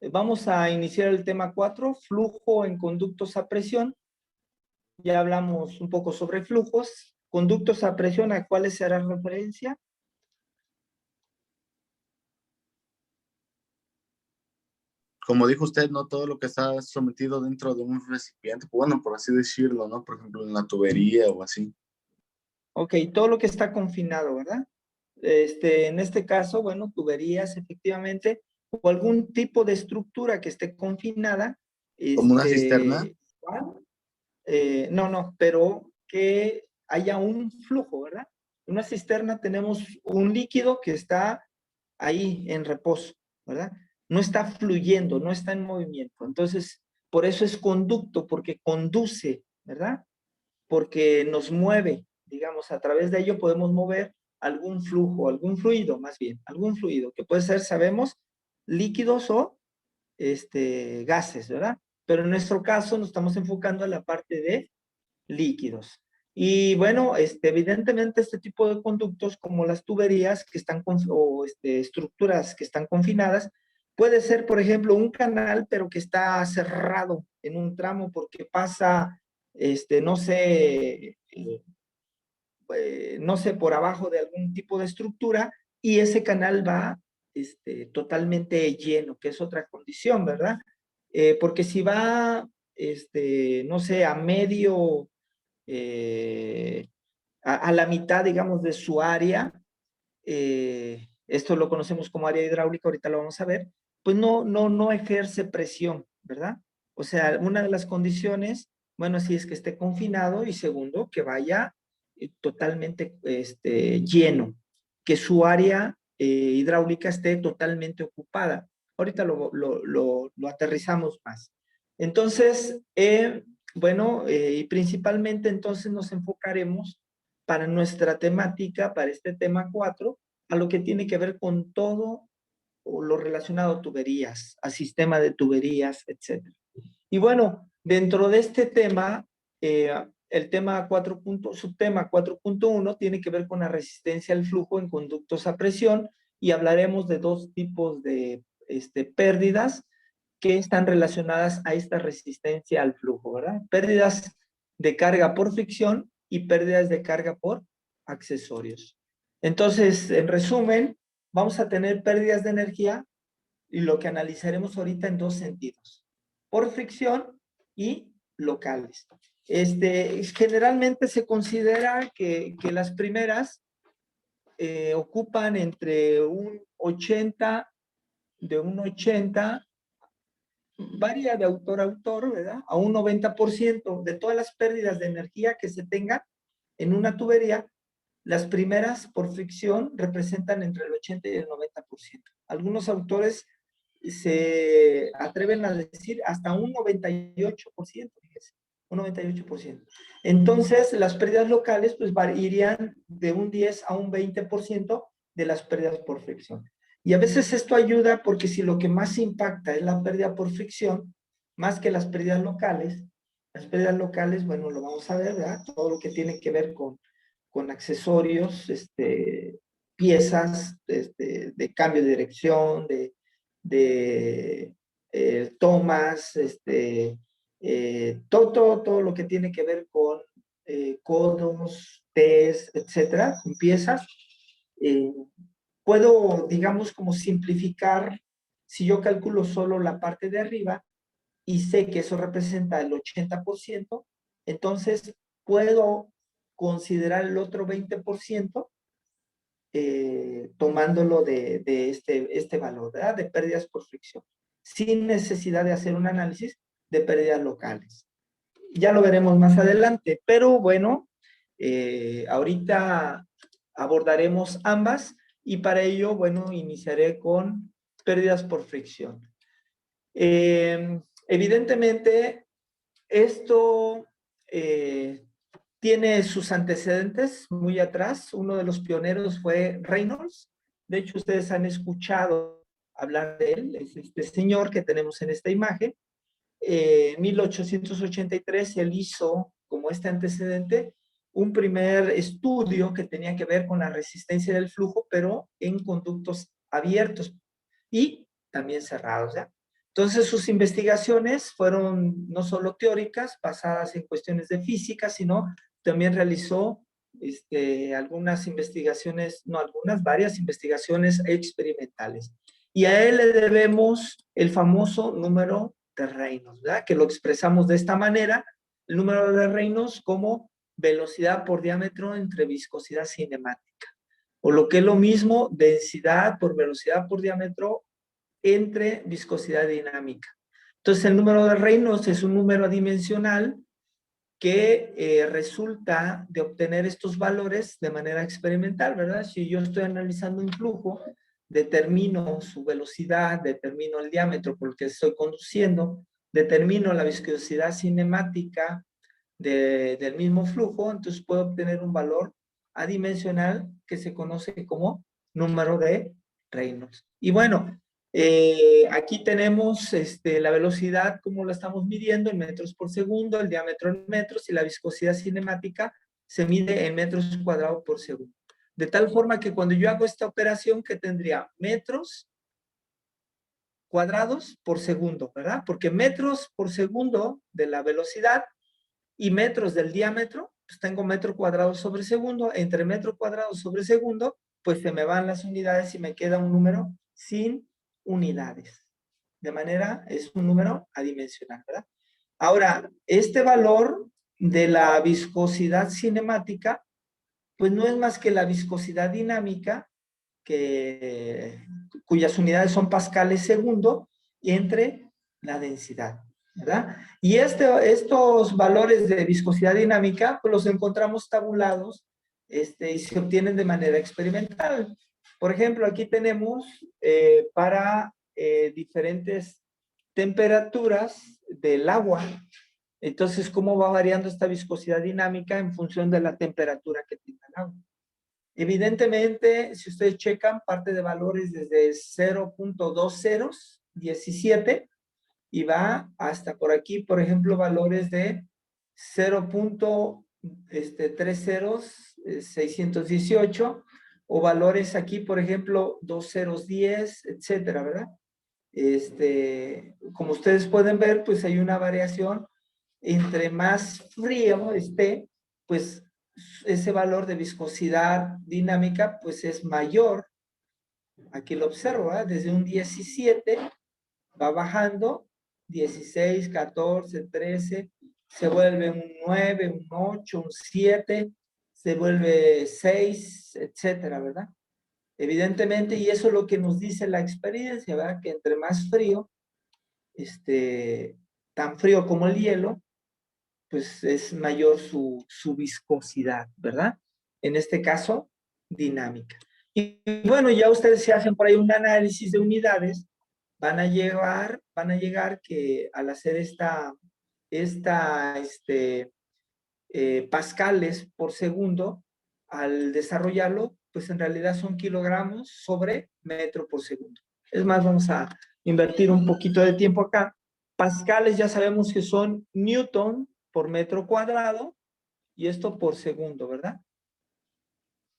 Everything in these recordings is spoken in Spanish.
Vamos a iniciar el tema 4, flujo en conductos a presión. Ya hablamos un poco sobre flujos. Conductos a presión, ¿a cuáles se hará referencia? Como dijo usted, no todo lo que está sometido dentro de un recipiente, bueno, por así decirlo, ¿no? Por ejemplo, en la tubería o así. Ok, todo lo que está confinado, ¿verdad? En este caso, bueno, tuberías, efectivamente, o algún tipo de estructura que esté confinada. Como una cisterna. ¿Cuál? No, pero que haya un flujo, ¿verdad? En una cisterna tenemos un líquido que está ahí en reposo, ¿verdad? No está fluyendo, no está en movimiento. Entonces, por eso es conducto, porque conduce, ¿verdad? Porque nos mueve, digamos, a través de ello podemos mover algún flujo, algún fluido, más bien, algún fluido, que puede ser, sabemos, líquidos o gases, ¿verdad? Pero en nuestro caso nos estamos enfocando en la parte de líquidos. Y bueno, evidentemente este tipo de conductos como las tuberías que están o estructuras que están confinadas, puede ser, por ejemplo, un canal, pero que está cerrado en un tramo porque pasa, no sé, no sé, por abajo de algún tipo de estructura y ese canal va totalmente lleno, que es otra condición, ¿verdad? Porque si va, no sé, a medio a la mitad, digamos, de su área, esto lo conocemos como área hidráulica, ahorita lo vamos a ver, pues no ejerce presión, ¿verdad? O sea, una de las condiciones, bueno, sí es que esté confinado y segundo, que vaya totalmente lleno, que su área hidráulica esté totalmente ocupada. Ahorita lo aterrizamos más. Entonces, bueno, y principalmente entonces nos enfocaremos para nuestra temática, para este tema 4, a lo que tiene que ver con todo lo relacionado a tuberías, a sistema de tuberías, etc. Y bueno, dentro de este tema, el tema 4. Subtema 4.1 tiene que ver con la resistencia al flujo en conductos a presión y hablaremos de dos tipos de pérdidas que están relacionadas a esta resistencia al flujo, ¿verdad? Pérdidas de carga por fricción y pérdidas de carga por accesorios. Entonces, en resumen, vamos a tener pérdidas de energía y lo que analizaremos ahorita en dos sentidos, por fricción y locales. Generalmente se considera que las primeras ocupan entre un 80, de un 80, varía de autor a autor, ¿verdad? A un 90% de todas las pérdidas de energía que se tengan en una tubería, las primeras por fricción representan entre el 80 y el 90%. Algunos autores se atreven a decir hasta un 98%, fíjese, un 98%. Entonces, las pérdidas locales pues irían de un 10 a un 20% de las pérdidas por fricción. Y a veces esto ayuda porque si lo que más impacta es la pérdida por fricción, más que las pérdidas locales, bueno, lo vamos a ver, ¿verdad? Todo lo que tiene que ver con accesorios, piezas de cambio de dirección, de tomas, todo lo que tiene que ver con codos, T's, etcétera, con piezas. Puedo, digamos, como simplificar, si yo calculo solo la parte de arriba y sé que eso representa el 80%, entonces puedo considerar el otro 20% tomándolo de este valor, ¿verdad? De pérdidas por fricción, sin necesidad de hacer un análisis de pérdidas locales. Ya lo veremos más adelante, pero bueno, ahorita abordaremos ambas y para ello, bueno, iniciaré con pérdidas por fricción. Evidentemente, esto tiene sus antecedentes muy atrás. Uno de los pioneros fue Reynolds. De hecho, ustedes han escuchado hablar de él. Es este señor que tenemos en esta imagen. En 1883 él hizo, como este antecedente, un primer estudio que tenía que ver con la resistencia del flujo, pero en conductos abiertos y también cerrados, ¿ya? Entonces, sus investigaciones fueron no solo teóricas, basadas en cuestiones de física, sino también realizó algunas investigaciones, no algunas, varias investigaciones experimentales. Y a él le debemos el famoso número de Reynolds, ¿verdad? Que lo expresamos de esta manera, el número de Reynolds como velocidad por diámetro entre viscosidad cinemática. O lo que es lo mismo, densidad por velocidad por diámetro entre viscosidad dinámica. Entonces, el número de Reynolds es un número adimensional que resulta de obtener estos valores de manera experimental, ¿verdad? Si yo estoy analizando un flujo, determino su velocidad, determino el diámetro por el que estoy conduciendo, determino la viscosidad cinemática del mismo flujo, entonces puedo obtener un valor adimensional que se conoce como número de Reynolds. Y bueno, aquí tenemos la velocidad, como la estamos midiendo en metros por segundo, el diámetro en metros y la viscosidad cinemática se mide en metros cuadrados por segundo. De tal forma que cuando yo hago esta operación, que tendría metros cuadrados por segundo, ¿verdad? Porque metros por segundo de la velocidad y metros del diámetro, pues tengo metro cuadrado sobre segundo, entre metro cuadrado sobre segundo, pues se me van las unidades y me queda un número sin unidades. De manera, es un número adimensional, ¿verdad? Ahora, este valor de la viscosidad cinemática, pues no es más que la viscosidad dinámica, cuyas unidades son pascales segundo, entre la densidad, ¿verdad? Y estos valores de viscosidad dinámica, pues los encontramos tabulados y se obtienen de manera experimental. Por ejemplo, aquí tenemos para diferentes temperaturas del agua. Entonces, ¿cómo va variando esta viscosidad dinámica en función de la temperatura que tenga el agua? Evidentemente, si ustedes checan, parte de valores desde 0.2017 y va hasta por aquí, por ejemplo, valores de 0.30, o valores aquí, por ejemplo, 2 ceros 10, etcétera, ¿verdad? Como ustedes pueden ver, pues hay una variación. Entre más frío esté, pues ese valor de viscosidad dinámica pues es mayor. Aquí lo observo, ¿verdad? Desde un 17 va bajando, 16, 14, 13, se vuelve un 9, un 8, un 7, se vuelve 6, etcétera, ¿verdad? Evidentemente, y eso es lo que nos dice la experiencia, ¿verdad? Que entre más frío, tan frío como el hielo, pues es mayor su viscosidad, ¿verdad? En este caso, dinámica. Y bueno, ya ustedes se hacen por ahí un análisis de unidades, van a llegar que al hacer pascales por segundo, al desarrollarlo, pues en realidad son kilogramos sobre metro por segundo. Es más, vamos a invertir un poquito de tiempo acá. Pascales ya sabemos que son newton por metro cuadrado y esto por segundo, ¿verdad?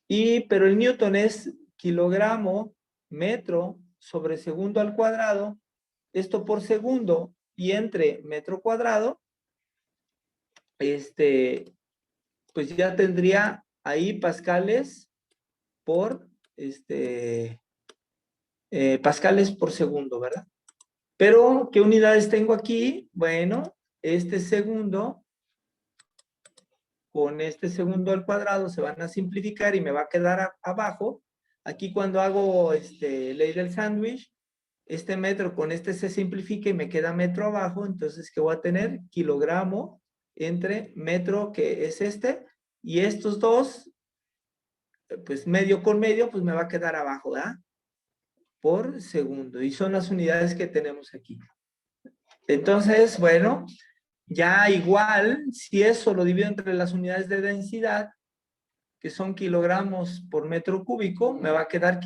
Pero el newton es kilogramo metro sobre segundo al cuadrado, esto por segundo y entre metro cuadrado, pues ya tendría ahí pascales por, pascales por segundo, ¿verdad? Pero, ¿qué unidades tengo aquí? Bueno, este segundo con este segundo al cuadrado se van a simplificar y me va a quedar abajo. Aquí cuando hago ley del sándwich, este metro con este se simplifica y me queda metro abajo, entonces ¿qué voy a tener? Kilogramo entre metro, que es y estos dos, pues medio con medio, pues me va a quedar abajo, ¿verdad? Por segundo, y son las unidades que tenemos aquí. Entonces, bueno, ya igual, si eso lo divido entre las unidades de densidad, que son kilogramos por metro cúbico, me va a quedar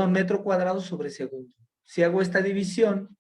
metro cuadrado sobre segundo. Si hago esta división,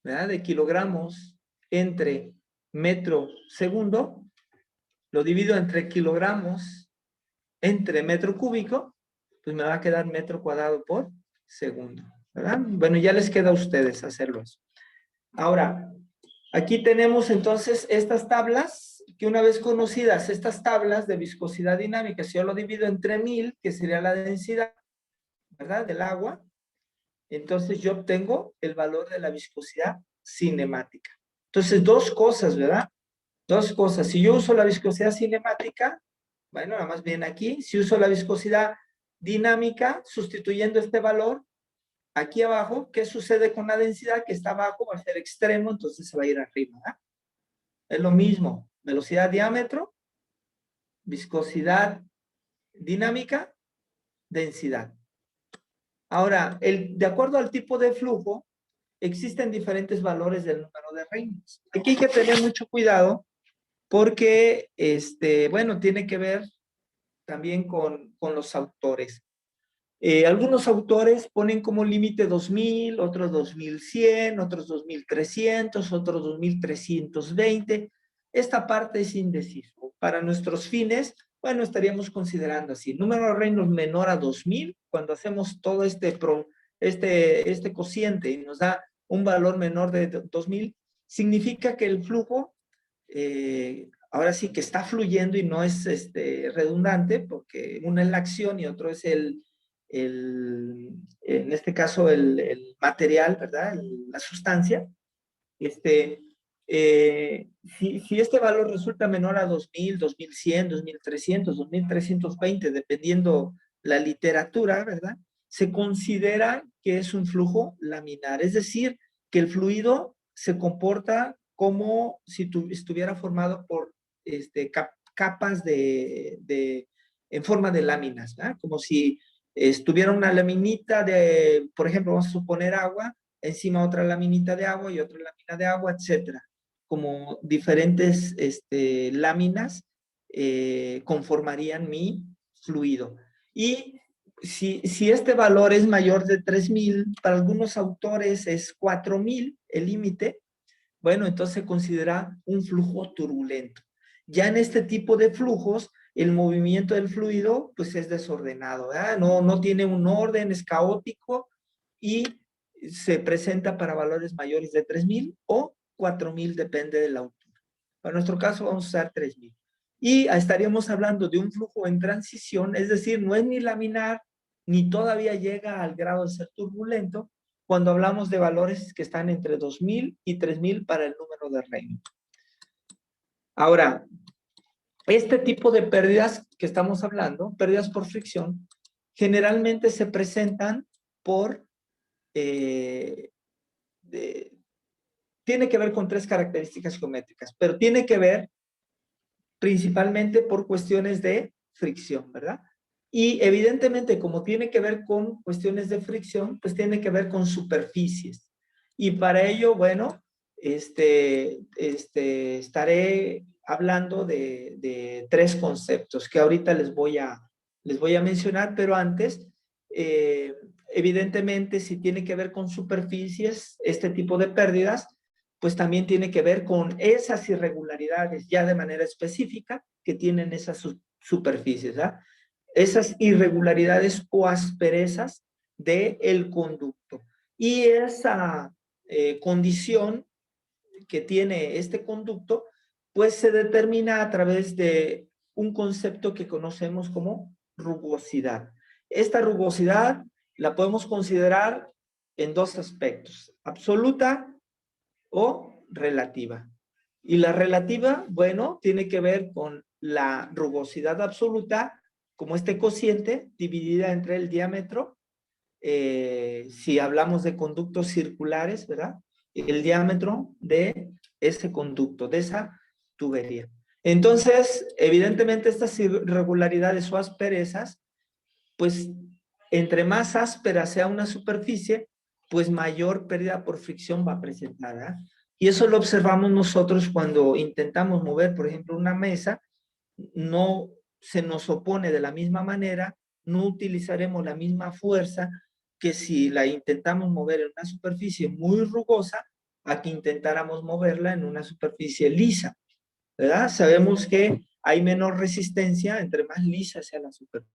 ¿verdad? De kilogramos entre metro segundo, lo divido entre kilogramos entre metro cúbico, pues me va a quedar metro cuadrado por segundo. ¿verdad? Bueno, ya les queda a ustedes hacerlo eso. Ahora, aquí tenemos entonces estas tablas, que una vez conocidas, estas tablas de viscosidad dinámica, si yo lo divido entre 1000, que sería la densidad, ¿verdad? Del agua, entonces yo obtengo el valor de la viscosidad cinemática. Entonces, dos cosas, ¿verdad? Dos cosas. Si yo uso la viscosidad cinemática, bueno, nada más bien aquí, si uso la viscosidad dinámica, sustituyendo este valor, aquí abajo, ¿qué sucede con la densidad? Que está abajo, va a ser extremo, entonces se va a ir arriba, ¿verdad? Es lo mismo, velocidad diámetro, viscosidad dinámica, densidad. Ahora, de acuerdo al tipo de flujo, existen diferentes valores del número de Reynolds. Aquí hay que tener mucho cuidado porque, bueno, tiene que ver también con los autores. Algunos autores ponen como límite 2000, otros 2100, otros 2300, otros 2320. Esta parte es indeciso. Para nuestros fines, bueno, estaríamos considerando así. Número de Reynolds menor a 2000, cuando hacemos todo este cociente y nos da un valor menor de 2000, significa que el flujo ahora sí que está fluyendo y no es redundante, porque uno es la acción y otro es en este caso, el material, ¿verdad? La sustancia. Si este valor resulta menor a 2000, 2100, 2300, 2320, dependiendo la literatura, ¿verdad? Se considera que es un flujo laminar, es decir, que el fluido se comporta como si estuviera formado por capas en forma de láminas, ¿verdad? Como si estuviera una laminita de, por ejemplo, vamos a suponer agua, encima otra laminita de agua y otra lámina de agua, etcétera. Como diferentes láminas conformarían mi fluido. Y si este valor es mayor de 3000, para algunos autores es 4000 el límite, bueno, entonces se considera un flujo turbulento. Ya en este tipo de flujos, el movimiento del fluido pues es desordenado, ¿verdad? No tiene un orden, es caótico y se presenta para valores mayores de 3000 o 4000, depende de la altura. Para nuestro caso vamos a usar 3000. Y estaríamos hablando de un flujo en transición, es decir, no es ni laminar, ni todavía llega al grado de ser turbulento, cuando hablamos de valores que están entre 2000 y 3000 para el número de Reynolds. Ahora, este tipo de pérdidas que estamos hablando, pérdidas por fricción, generalmente se presentan por tiene que ver con tres características geométricas, pero tiene que ver principalmente por cuestiones de fricción, ¿verdad? Y evidentemente, como tiene que ver con cuestiones de fricción, pues tiene que ver con superficies. Y para ello, bueno, estaré hablando de tres conceptos que ahorita les voy a mencionar, pero antes, evidentemente, si tiene que ver con superficies, este tipo de pérdidas, pues también tiene que ver con esas irregularidades ya de manera específica que tienen esas superficies, ¿verdad? Esas irregularidades o asperezas del conducto. Y esa condición que tiene este conducto, pues se determina a través de un concepto que conocemos como rugosidad. Esta rugosidad la podemos considerar en dos aspectos, absoluta o relativa. Y la relativa, bueno, tiene que ver con la rugosidad absoluta, como este cociente, dividida entre el diámetro, si hablamos de conductos circulares, ¿verdad? El diámetro de ese conducto, de esa tubería. Entonces, evidentemente, estas irregularidades o asperezas, pues, entre más áspera sea una superficie, pues mayor pérdida por fricción va a presentar, ¿verdad? Y eso lo observamos nosotros cuando intentamos mover, por ejemplo, una mesa, no se nos opone de la misma manera, no utilizaremos la misma fuerza que si la intentamos mover en una superficie muy rugosa a que intentáramos moverla en una superficie lisa, ¿verdad? Sabemos que hay menor resistencia entre más lisa sea la superficie.